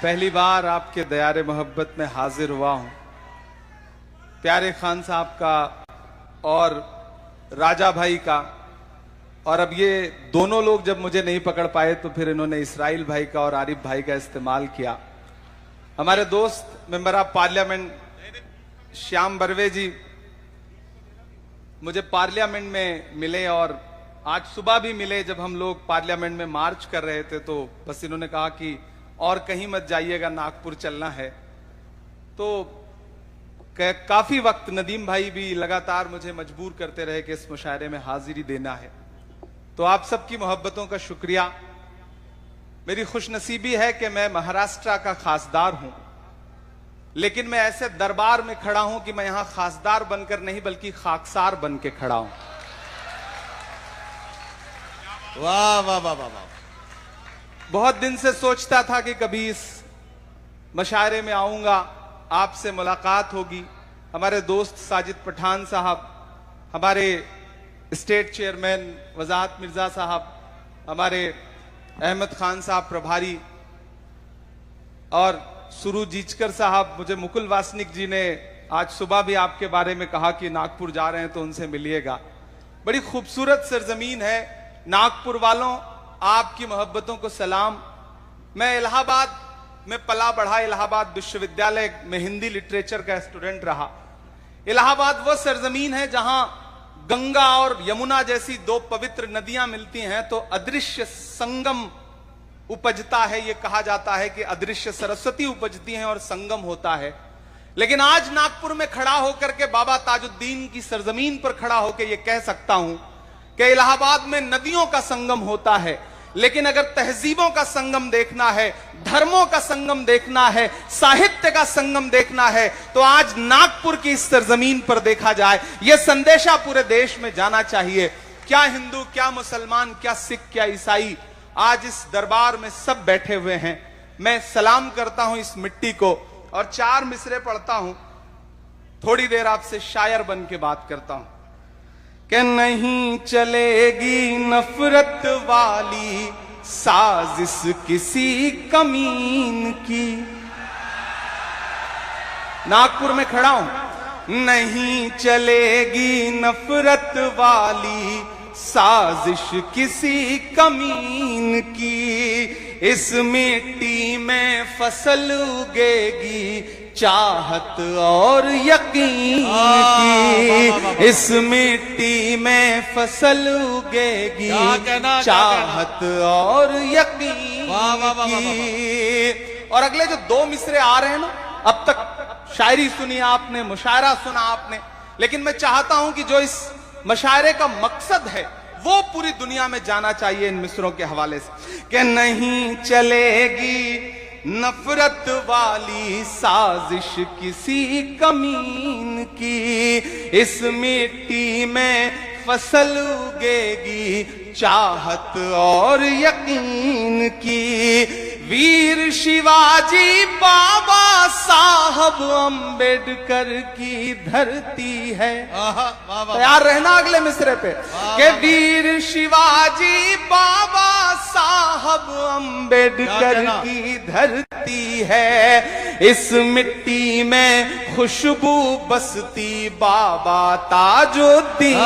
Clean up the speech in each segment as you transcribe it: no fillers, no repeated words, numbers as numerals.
पहली बार आपके दयारे मोहब्बत में हाजिर हुआ हूं। प्यारे खान साहब का और राजा भाई का, और अब ये दोनों लोग जब मुझे नहीं पकड़ पाए तो फिर इन्होंने इसराइल भाई का और आरिफ भाई का इस्तेमाल किया। हमारे दोस्त member of parliament Shyam Barve ji मुझे पार्लियामेंट में मिले और आज सुबह भी मिले। जब हम लोग पार्लियामेंट में मार्च कर रहे थे तो बस इन्होंने कहा कि और कहीं मत जाइएगा, नागपुर चलना है। तो काफी वक्त नदीम भाई भी लगातार मुझे मजबूर करते रहे कि इस मुशायरे में हाजिरी देना है। तो आप सबकी मोहब्बतों का शुक्रिया। मेरी खुशनसीबी है कि मैं महाराष्ट्र का खासदार हूं, लेकिन मैं ऐसे दरबार में खड़ा हूं कि मैं यहां खासदार बनकर नहीं बल्कि खाकसार बन के खड़ा हूं। वाह वाह वाह वाह वाह। बहुत दिन से सोचता था कि कभी इस मशायरे में आऊंगा, आपसे मुलाकात होगी। हमारे दोस्त साजिद पठान साहब, हमारे स्टेट चेयरमैन वजाहत मिर्जा साहब, हमारे अहमद खान साहब प्रभारी और सुरू जीचकर साहब, मुझे मुकुल वासनिक जी ने आज सुबह भी आपके बारे में कहा कि नागपुर जा रहे हैं तो उनसे मिलिएगा। बड़ी खूबसूरत सरजमीन है नागपुर वालों, आपकी मोहब्बतों को सलाम। मैं इलाहाबाद में पला बढ़ा, इलाहाबाद विश्वविद्यालय में हिंदी लिटरेचर का स्टूडेंट रहा। इलाहाबाद वो सरजमीन है जहां गंगा और यमुना जैसी दो पवित्र नदियां मिलती हैं तो अदृश्य संगम उपजता है। यह कहा जाता है कि अदृश्य सरस्वती उपजती हैं और संगम होता है। लेकिन आज नागपुर में खड़ा होकर के बाबा ताजुद्दीन की सरजमीन पर खड़ा होकर यह कह सकता हूं कि इलाहाबाद में नदियों का संगम होता है, लेकिन अगर तहजीबों का संगम देखना है, धर्मों का संगम देखना है, साहित्य का संगम देखना है तो आज नागपुर की इस सरजमीन पर देखा जाए। यह संदेशा पूरे देश में जाना चाहिए। क्या हिंदू, क्या मुसलमान, क्या सिख, क्या ईसाई, आज इस दरबार में सब बैठे हुए हैं। मैं सलाम करता हूं इस मिट्टी को और चार मिसरे पढ़ता हूं। थोड़ी देर आपसे शायर बन के बात करता हूं कि नहीं चलेगी नफरत वाली साजिश किसी कमीन की। नागपुर में खड़ा हूं। नहीं चलेगी नफरत वाली साजिश किसी कमीन की, इस मिट्टी में फसल उगेगी चाहत और यकीन की। इस मिट्टी में फसल उगेगी चाहत और यकीन की। और अगले जो दो मिसरे आ रहे हैं ना, अब तक शायरी सुनी आपने, मुशायरा सुना आपने, लेकिन मैं चाहता हूं कि जो इस मशायरे का मकसद है वो पूरी दुनिया में जाना चाहिए इन मिसरों के हवाले से कि नहीं चलेगी नफरत वाली साजिश किसी कमीन की, इस मिट्टी में फसल उगेगी चाहत और यकीन की। वीर शिवाजी बाबा साहब अंबेडकर की धरती है। तैयार रहना अगले मिसरे पे कि वीर शिवाजी बाबा साहब अंबेडकर की धरती है। इस मिट्टी में खुशबू बसती बाबा ताजुद्दीन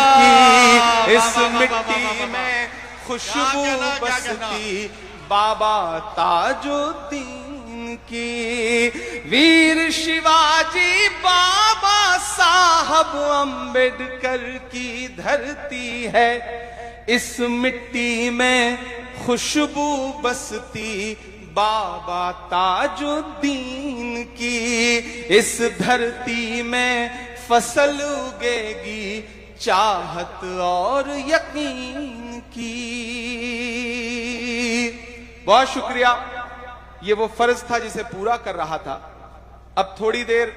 की। इस मिट्टी में खुशबू बसती बाबा ताजुद्दीन की। वीर शिवाजी बाबा साहब अंबेडकर की धरती है। इस मिट्टी में खुशबू बसती बाबा ताजुद्दीन की। इस धरती में फसल उगेगी चाहत और यकीन की। बहुत शुक्रिया। ये वो फर्ज था जिसे पूरा कर रहा था। अब थोड़ी देर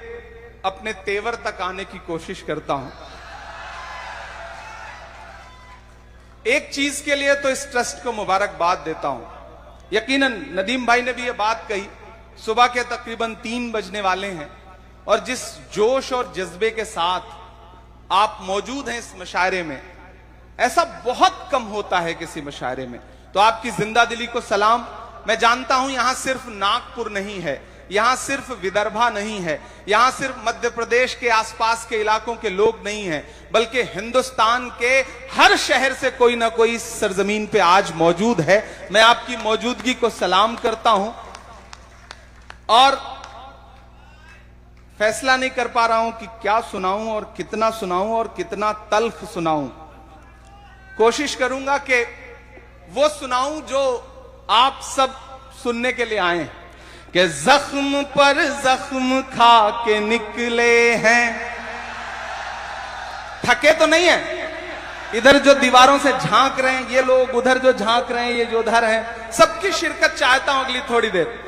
अपने तेवर तक आने की कोशिश करता हूं। एक चीज के लिए तो इस ट्रस्ट को मुबारकबाद देता हूं। यकीनन नदीम भाई ने भी ये बात कही, सुबह के तकरीबन 3 बजने वाले हैं और जिस जोश और जज्बे के साथ आप मौजूद हैं इस मशायरे में, ऐसा बहुत कम होता है किसी मशायरे में। तो आपकी जिंदा दिली को सलाम। मैं जानता हूं यहां सिर्फ नागपुर नहीं है, यहां सिर्फ विदर्भा नहीं है, यहां सिर्फ मध्य प्रदेश के आसपास के इलाकों के लोग नहीं हैं, बल्कि हिंदुस्तान के हर शहर से कोई ना कोई इस सरजमीन पे आज मौजूद है। मैं आपकी मौजूदगी को सलाम करता हूं और फैसला नहीं कर पा रहा हूं कि क्या सुनाऊं और कितना तल्ख सुनाऊं। कोशिश करूंगा कि वो सुनाऊं जो आप सब सुनने के लिए आए हैं कि जख्म पर जख्म खा के निकले हैं। थके तो नहीं है? इधर जो दीवारों से झांक रहे हैं ये लोग, उधर जो झांक रहे हैं ये जो उधर हैं, सबकी शिरकत चाहता हूं अगली थोड़ी देर।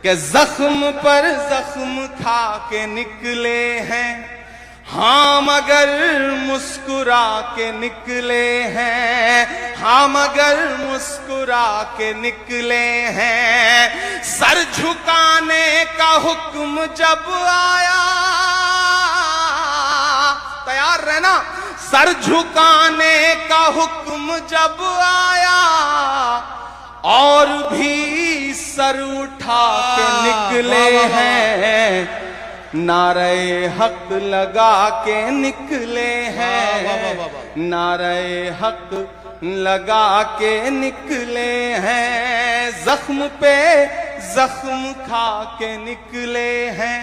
कि जख्म पर जख्म खा के निकले हैं, हाँ मगर मुस्कुरा के निकले हैं, हाँ मगर मुस्कुरा के निकले हैं। सर झुकाने का हुक्म जब आया, तैयार रहना, सर झुकाने का हुक्म जब आया और भी सर उठा के निकले हैं, नारे हक लगा के निकले हैं, नारे हक लगा के निकले हैं। जख्म पे जख्म खा के निकले हैं,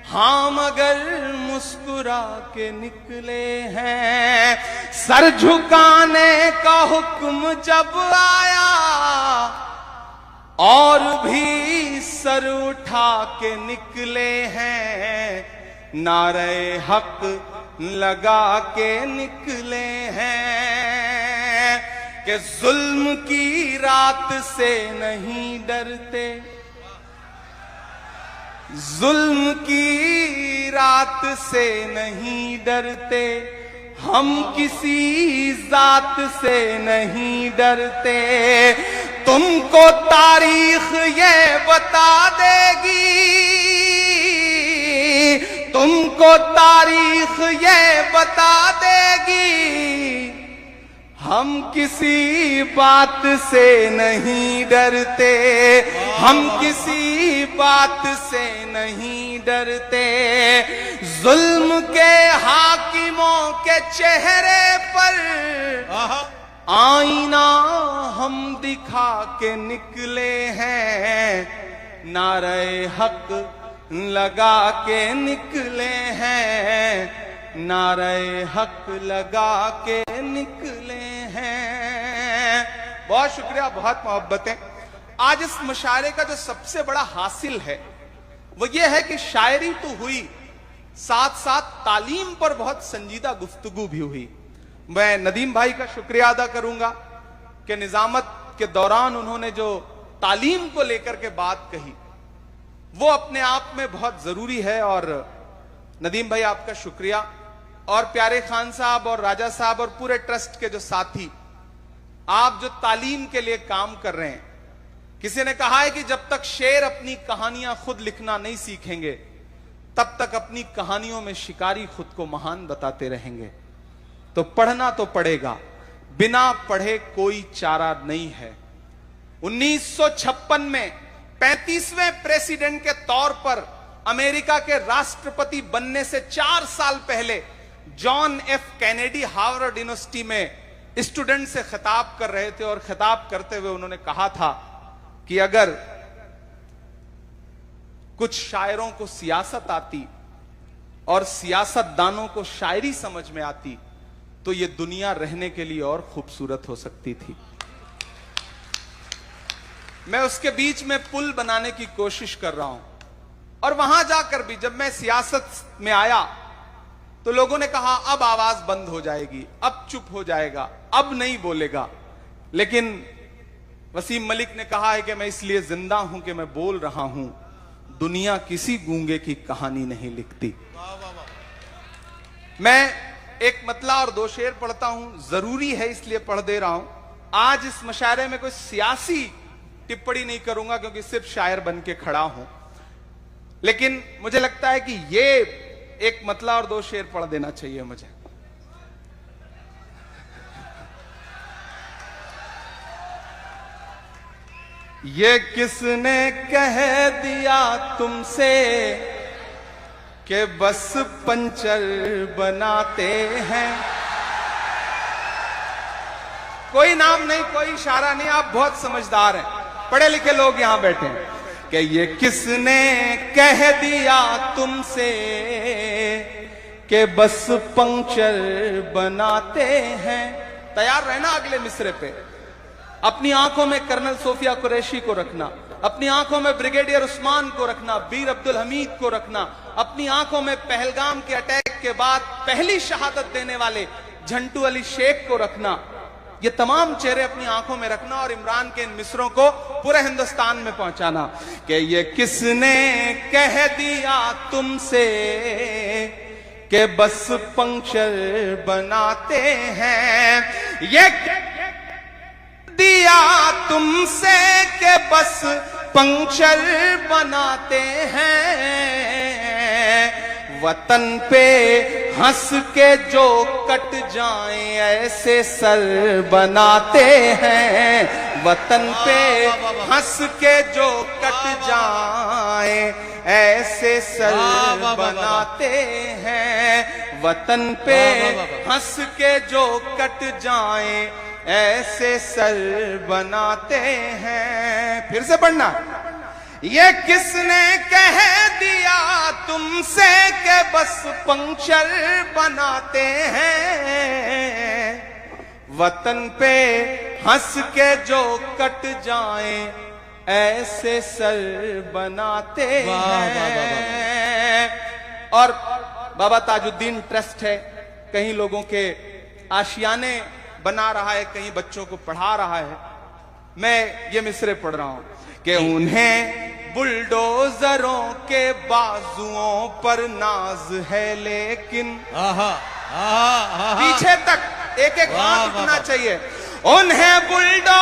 हाँ मगर मुस्कुरा के निकले हैं। सर झुकाने का हुक्म जब आया और भी सर उठा के निकले हैं, नारे हक लगा के निकले हैं। कि जुल्म की रात से नहीं डरते, जुल्म की रात से नहीं डरते, हम किसी जात से नहीं डरते। तुमको तारीख ये बता देगी, तुमको तारीख ये बता देगी, हम किसी बात से नहीं डरते, हम किसी बात से नहीं डरते। जुल्म के हाकिमों के चेहरे पर आईना हम दिखा के निकले हैं, नारे हक लगा के निकले हैं, नारे हक लगा के निकले हैं। बहुत शुक्रिया, बहुत मोहब्बतें। आज इस मुशायरे का जो सबसे बड़ा हासिल है वो ये है कि शायरी तो हुई, साथ साथ तालीम पर बहुत संजीदा गुफ्तगू भी हुई। मैं नदीम भाई का शुक्रिया अदा करूंगा कि निजामत के दौरान उन्होंने जो तालीम को लेकर के बात कही वो अपने आप में बहुत जरूरी है। और नदीम भाई आपका शुक्रिया, और प्यारे खान साहब और राजा साहब और पूरे ट्रस्ट के जो साथी, आप जो तालीम के लिए काम कर रहे हैं। किसी ने कहा है कि जब तक शेर अपनी कहानियां खुद लिखना नहीं सीखेंगे तब तक अपनी कहानियों में शिकारी खुद को महान बताते रहेंगे। तो पढ़ना तो पड़ेगा, बिना पढ़े कोई चारा नहीं है। 1956 में 35वें प्रेसिडेंट के तौर पर अमेरिका के राष्ट्रपति बनने से 4 साल पहले John F Kennedy Harvard university में स्टूडेंट से खिताब कर रहे थे और खिताब करते हुए उन्होंने कहा था कि अगर कुछ शायरों को सियासत आती और सियासतदानों को शायरी समझ में आती तो ये दुनिया रहने के लिए और खूबसूरत हो सकती थी। मैं उसके बीच में पुल बनाने की कोशिश कर रहा हूं, और वहां जाकर भी जब मैं सियासत में आया तो लोगों ने कहा अब आवाज बंद हो जाएगी, अब चुप हो जाएगा, अब नहीं बोलेगा। लेकिन वसीम मलिक ने कहा है कि मैं इसलिए जिंदा हूं कि मैं बोल रहा हूं, दुनिया किसी गूंगे की कहानी नहीं लिखती। मैं एक मतला और 2 शेर पढ़ता हूं, जरूरी है इसलिए पढ़ दे रहा हूं। आज इस मुशायरे में कोई सियासी टिप्पणी नहीं करूंगा क्योंकि सिर्फ शायर बन के खड़ा हूं, लेकिन मुझे लगता है कि ये एक मतला और 2 शेर पढ़ देना चाहिए मुझे। ये किसने कह दिया तुमसे कि बस पंचर बनाते हैं। कोई नाम नहीं, कोई इशारा नहीं, आप बहुत समझदार हैं, पढ़े लिखे लोग यहां बैठे हैं। कि ये किसने कह दिया तुमसे कि बस पंक्चर बनाते हैं। तैयार रहना अगले मिसरे पे। अपनी आंखों में कर्नल सोफिया कुरैशी को रखना, अपनी आंखों में ब्रिगेडियर उस्मान को रखना, बीर अब्दुल हमीद को रखना, अपनी आंखों में पहलगाम के अटैक के बाद पहली शहादत देने वाले झंटू अली शेख को रखना। ये तमाम चेहरे अपनी आंखों में रखना और इमरान के इन मिसरों को पूरे हिंदुस्तान में पहुंचाना कि ये किसने कह दिया तुमसे कि बस पंक्चर बनाते हैं। ये दिया तुमसे कि बस पंक्चर बनाते हैं। वतन पे हंस के जो कट जाएं ऐसे सर बनाते हैं। वतन पे हंस के जो कट जाएं ऐसे सर बनाते हैं। वतन पे हंस के जो कट जाएं ऐसे सर बनाते हैं। फिर से पढ़ना। ये किसने कह दिया तुमसे कि बस पंक्चर बनाते हैं। वतन पे हंस के जो कट जाएं ऐसे सर बनाते हैं। और बाबा ताजुद्दीन ट्रस्ट है, कहीं लोगों के आशियाने बना रहा है, कहीं बच्चों को पढ़ा रहा है। मैं ये मिसरे पढ़ रहा हूं कि उन्हें बुलडोजरों के बाजुओं पर नाज है, लेकिन पीछे तक एक एक हाथ उठना चाहिए। उन्हें बुलडोजर